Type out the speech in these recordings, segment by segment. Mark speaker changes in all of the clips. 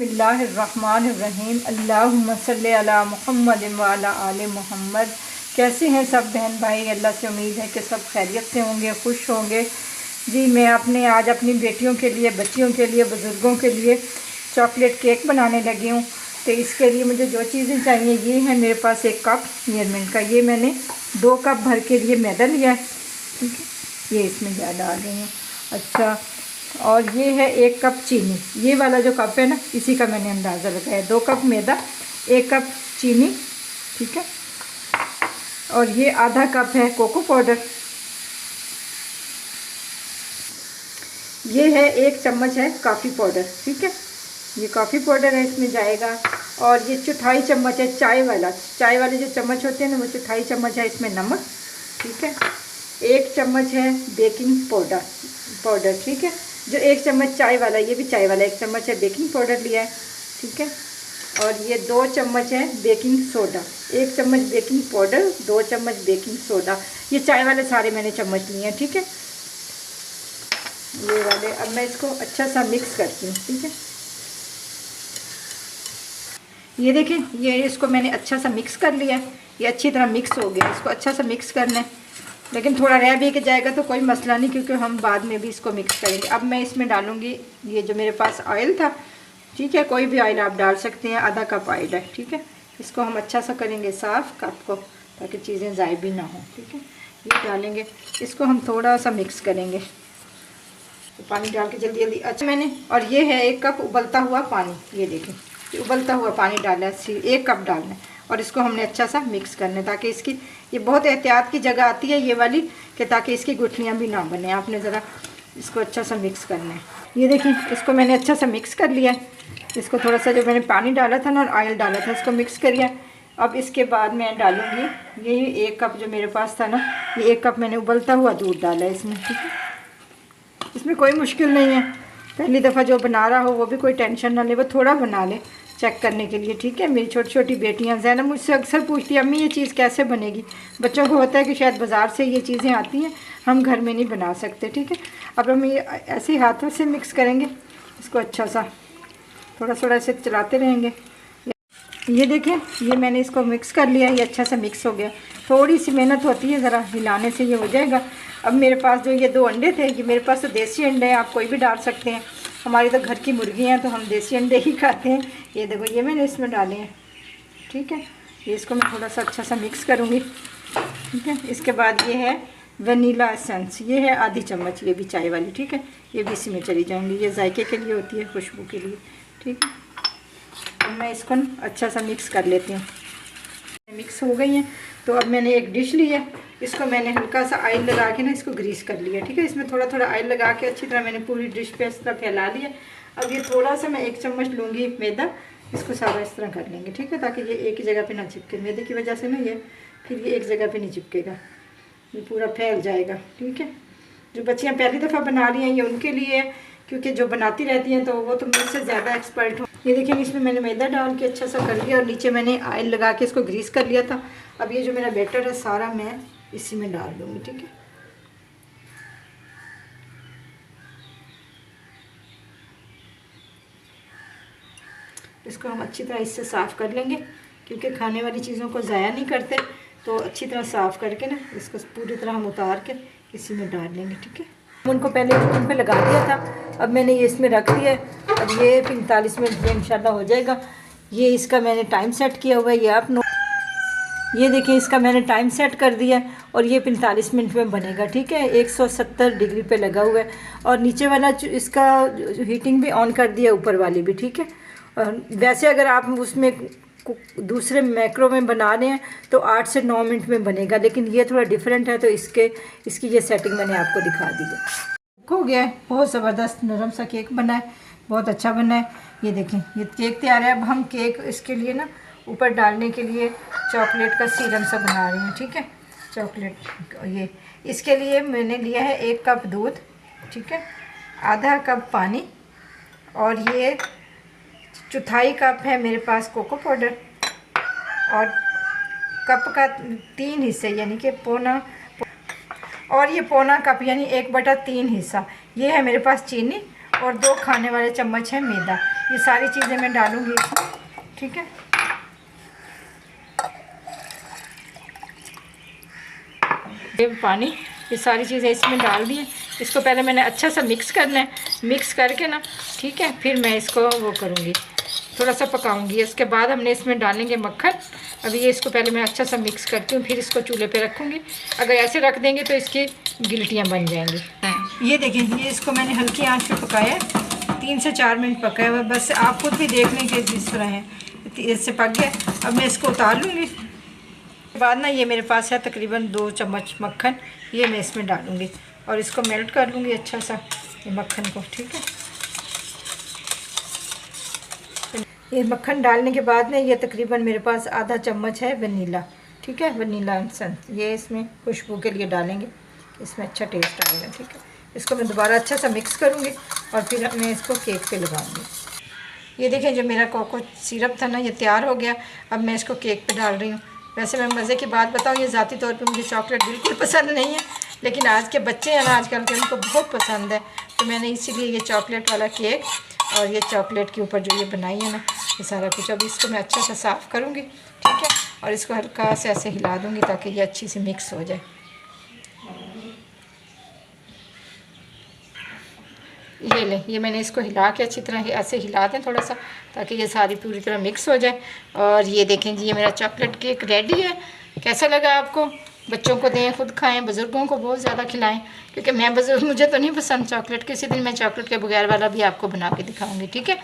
Speaker 1: बिस्मिल्लाहिर्रहमानिर्रहीम अल्लाहुम्मा सल्ली अला मुहम्मद व अला आले मोहम्मद। कैसे हैं सब बहन भाई? अल्लाह से उम्मीद है कि सब खैरियत से होंगे, खुश होंगे। जी मैं आज अपनी बेटियों के लिए, बच्चियों के लिए, बुज़ुर्गों के लिए चॉकलेट केक बनाने लगी हूँ। तो इसके लिए मुझे जो चीज़ें चाहिए ये है मेरे पास एक कप मेजरमेंट का, ये मैंने 2 कप भर के लिए मैदा लिया है। ठीक है, ये इसमें डाल रही हूँ। अच्छा, और ये है 1 कप चीनी। ये वाला जो कप है ना, इसी का मैंने अंदाज़ा लगाया। 2 कप मैदा, 1 कप चीनी। ठीक है, और ये आधा कप है कोको पाउडर। ये है 1 चम्मच है कॉफ़ी पाउडर। ठीक है, ये कॉफ़ी पाउडर है, इसमें जाएगा। और ये 1/4 चम्मच है चाय वाले जो चम्मच होते हैं ना, वो 1/4 चम्मच है इसमें नमक। ठीक है, 1 चम्मच है बेकिंग पाउडर। ठीक है, जो 1 चम्मच चाय वाला, ये भी चाय वाला 1 चम्मच है बेकिंग पाउडर लिया है। ठीक है, और ये 2 चम्मच है बेकिंग सोडा। 1 चम्मच बेकिंग पाउडर, 2 चम्मच बेकिंग सोडा। ये चाय वाले सारे मैंने चम्मच लिए हैं। ठीक है, ये वाले। अब मैं इसको अच्छा सा मिक्स करती हूँ। ठीक है, ये देखें, ये इसको मैंने अच्छा सा मिक्स कर लिया है। ये अच्छी तरह मिक्स हो गया। इसको अच्छा सा मिक्स करना है, लेकिन थोड़ा रह भी के जाएगा तो कोई मसला नहीं, क्योंकि हम बाद में भी इसको मिक्स करेंगे। अब मैं इसमें डालूँगी ये जो मेरे पास ऑयल था। ठीक है, कोई भी ऑयल आप डाल सकते हैं, आधा कप ऑयल है। ठीक है, इसको हम अच्छा सा करेंगे साफ़ कप को, ताकि चीज़ें ज़ाय भी ना हो। ठीक है, ये डालेंगे, इसको हम थोड़ा सा मिक्स करेंगे। तो पानी डाल के जल्दी जल्दी। अच्छा, मैंने, और ये है 1 कप उबलता हुआ पानी। ये देखें, ये उबलता हुआ पानी डाला है, 1 कप डालना है। और इसको हमने अच्छा सा मिक्स करना है, ताकि इसकी, ये बहुत एहतियात की जगह आती है ये वाली, कि ताकि इसकी गुठलियाँ भी ना बने। आपने ज़रा इसको अच्छा सा मिक्स करना है। ये देखें, इसको मैंने अच्छा सा मिक्स कर लिया है। इसको थोड़ा सा, जो मैंने पानी डाला था ना और ऑयल डाला था, इसको मिक्स करिए। अब इसके बाद मैं डालूँगी ये 1 कप जो मेरे पास था ना, ये 1 कप मैंने उबलता हुआ दूध डाला है इसमें। ठीक है, इसमें कोई मुश्किल नहीं है। पहली दफ़ा जो बना रहा हो वो भी कोई टेंशन ना ले, वो थोड़ा बना ले चेक करने के लिए। ठीक है, मेरी छोटी छोटी बेटियां ज़ैनब मुझसे अक्सर पूछती है, अम्मी ये चीज़ कैसे बनेगी। बच्चों को होता है कि शायद बाज़ार से ये चीज़ें आती हैं, हम घर में नहीं बना सकते। ठीक है, अब हम ये ऐसे हाथों से मिक्स करेंगे इसको अच्छा सा, थोड़ा थोड़ा ऐसे चलाते रहेंगे। ये देखें, ये मैंने इसको मिक्स कर लिया, ये अच्छा सा मिक्स हो गया। थोड़ी सी मेहनत होती है, ज़रा हिलाने से ये हो जाएगा। अब मेरे पास जो ये 2 अंडे थे, ये मेरे पास तो देसी अंडे हैं, आप कोई भी डाल सकते हैं। हमारी तो घर की मुर्गियाँ हैं, तो हम देसी अंडे ही खाते हैं। ये देखो, ये मैंने इसमें डाले हैं। ठीक है, ये इसको मैं थोड़ा सा अच्छा सा मिक्स करूँगी। ठीक है, इसके बाद ये है वनीला एसेंस, ये है आधी चम्मच, ये भी चाय वाली। ठीक है, ये भी इसी में चली जाएंगी, ये जायके के लिए होती है, खुशबू के लिए। ठीक है, अब मैं इसको अच्छा सा मिक्स कर लेती हूँ। मिक्स हो गई हैं, तो अब मैंने एक डिश ली है, इसको मैंने हल्का सा ऑयल लगा के ना इसको ग्रीस कर लिया। ठीक है, इसमें थोड़ा थोड़ा ऑयल लगा के अच्छी तरह मैंने पूरी डिश पे इस तरह फैला लिया। अब ये थोड़ा सा मैं 1 चम्मच लूँगी मैदा, इसको सारा इस तरह कर लेंगे। ठीक है, ताकि ये एक ही जगह पे ना चिपके। मैदे की वजह से ना ये फिर ये एक जगह पे नहीं चिपकेगा, ये पूरा फैल जाएगा। ठीक है, जो बच्चियाँ पहली दफ़ा बना रही हैं ये उनके लिए है, क्योंकि जो बनाती रहती हैं तो वो तो मुझसे ज़्यादा एक्सपर्ट हो। ये देखिए, इसमें मैंने मैदा डाल के अच्छा सा कर लिया, और नीचे मैंने ऑयल लगा के इसको ग्रीस कर लिया था। अब ये जो मेरा बैटर है सारा मैं इसी में डाल दूँगी। ठीक है, इसको हम अच्छी तरह इससे साफ़ कर लेंगे, क्योंकि खाने वाली चीज़ों को ज़ाया नहीं करते। तो अच्छी तरह साफ़ करके ना इसको पूरी तरह हम उतार के इसी में डाल लेंगे। ठीक है, उनको पहले स्टोव पे लगा दिया था, अब मैंने ये इसमें रख दिया है। अब ये 45 मिनट में इंशाल्लाह हो जाएगा। ये इसका मैंने टाइम सेट किया हुआ है, ये आप ये देखिए, इसका मैंने टाइम सेट कर दिया है, और ये 45 मिनट में बनेगा। ठीक है, 170 डिग्री पे लगा हुआ है, और नीचे वाला इसका हीटिंग भी ऑन कर दिया, ऊपर वाली भी। ठीक है, और वैसे अगर आप उसमें दूसरे मैक्रो में बना रहे हैं तो 8 से 9 मिनट में बनेगा, लेकिन ये थोड़ा डिफरेंट है, तो इसकी ये सेटिंग मैंने आपको दिखा दी है। हो गया है, बहुत ज़बरदस्त नरम सा केक बना है, बहुत अच्छा बना है। ये देखें, ये केक तैयार है। अब हम केक इसके लिए ना ऊपर डालने के लिए चॉकलेट का सीरम सा बना रहे हैं। ठीक है, चॉकलेट, ये इसके लिए मैंने लिया है 1 कप दूध। ठीक है, आधा कप पानी, और ये 1/4 कप है मेरे पास कोको पाउडर, और कप का 3 हिस्से यानी कि पौना, और ये पौना कप यानी 1/3 हिस्सा ये है मेरे पास चीनी, और 2 खाने वाले चम्मच है मैदा। ये सारी चीज़ें मैं डालूँगी इसमें, ठीक है। ये पानी, ये सारी चीज़ें इसमें डाल दी हैं। इसको पहले मैंने अच्छा सा मिक्स करना है, मिक्स करके ना, ठीक है, फिर मैं इसको वो करूँगी, थोड़ा सा पकाऊंगी। इसके बाद हमने इसमें डालेंगे मक्खन। अभी ये इसको पहले मैं अच्छा सा मिक्स करती हूँ, फिर इसको चूल्हे पे रखूँगी। अगर ऐसे रख देंगे तो इसकी गिल्टियाँ बन जाएंगी। ये देखें, ये इसको मैंने हल्की आंच पे पकाया, 3 से 4 मिनट पकाया हुआ। बस आप खुद भी देख लें कि जिस तरह है, इससे पक गया। अब मैं इसको उतार लूँगी। बाद ना ये मेरे पास है तकरीबन 2 चम्मच मक्खन, ये मैं इसमें डालूँगी और इसको मेल्ट कर लूँगी अच्छा सा, ये मक्खन को, ठीक है। ये मक्खन डालने के बाद ना ये तकरीबन मेरे पास आधा चम्मच है वनीला, ठीक है, वनीला एसेंस, ये इसमें खुशबू के लिए डालेंगे, इसमें अच्छा टेस्ट आएगा, ठीक है। इसको मैं दोबारा अच्छा सा मिक्स करूँगी और फिर मैं इसको केक पे लगाऊंगी। ये देखें, जो मेरा कोको सिरप था ना, ये तैयार हो गया। अब मैं इसको केक पे डाल रही हूँ। वैसे मैं मज़े की बात बताऊँ, ये ज़ाती तौर पे मुझे चॉकलेट बिल्कुल पसंद नहीं है, लेकिन आज के बच्चे हैं ना, आजकल के, उनको बहुत पसंद है। तो मैंने इसीलिए ये चॉकलेट वाला केक और ये चॉकलेट के ऊपर जो ये बनाई है ना, ये सारा कुछ। अब इसको मैं अच्छा सा साफ़ करूँगी, ठीक है, और इसको हल्का से ऐसे हिला दूँगी ताकि ये अच्छी सी मिक्स हो जाए। ये ले, ये मैंने इसको हिला के अच्छी तरह ऐसे हिला दें थोड़ा सा, ताकि ये सारी पूरी तरह मिक्स हो जाए। और ये देखें जी, ये मेरा चॉकलेट केक रेडी है। कैसा लगा आपको? बच्चों को दें, खुद खाएं, बुज़ुर्गों को बहुत ज़्यादा खिलाएं, क्योंकि मुझे तो नहीं पसंद चॉकलेट। किसी दिन मैं चॉकलेट के बगैर वाला भी आपको बना के दिखाऊंगी, ठीक है।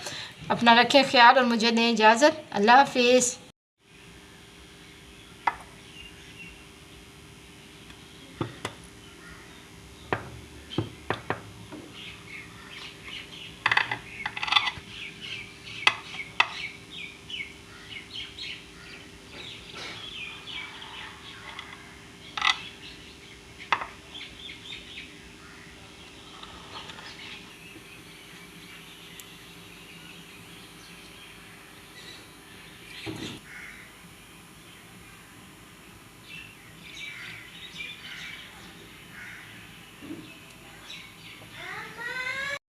Speaker 1: अपना रखें ख्याल और मुझे दें इजाज़त। अल्लाह हाफिज़।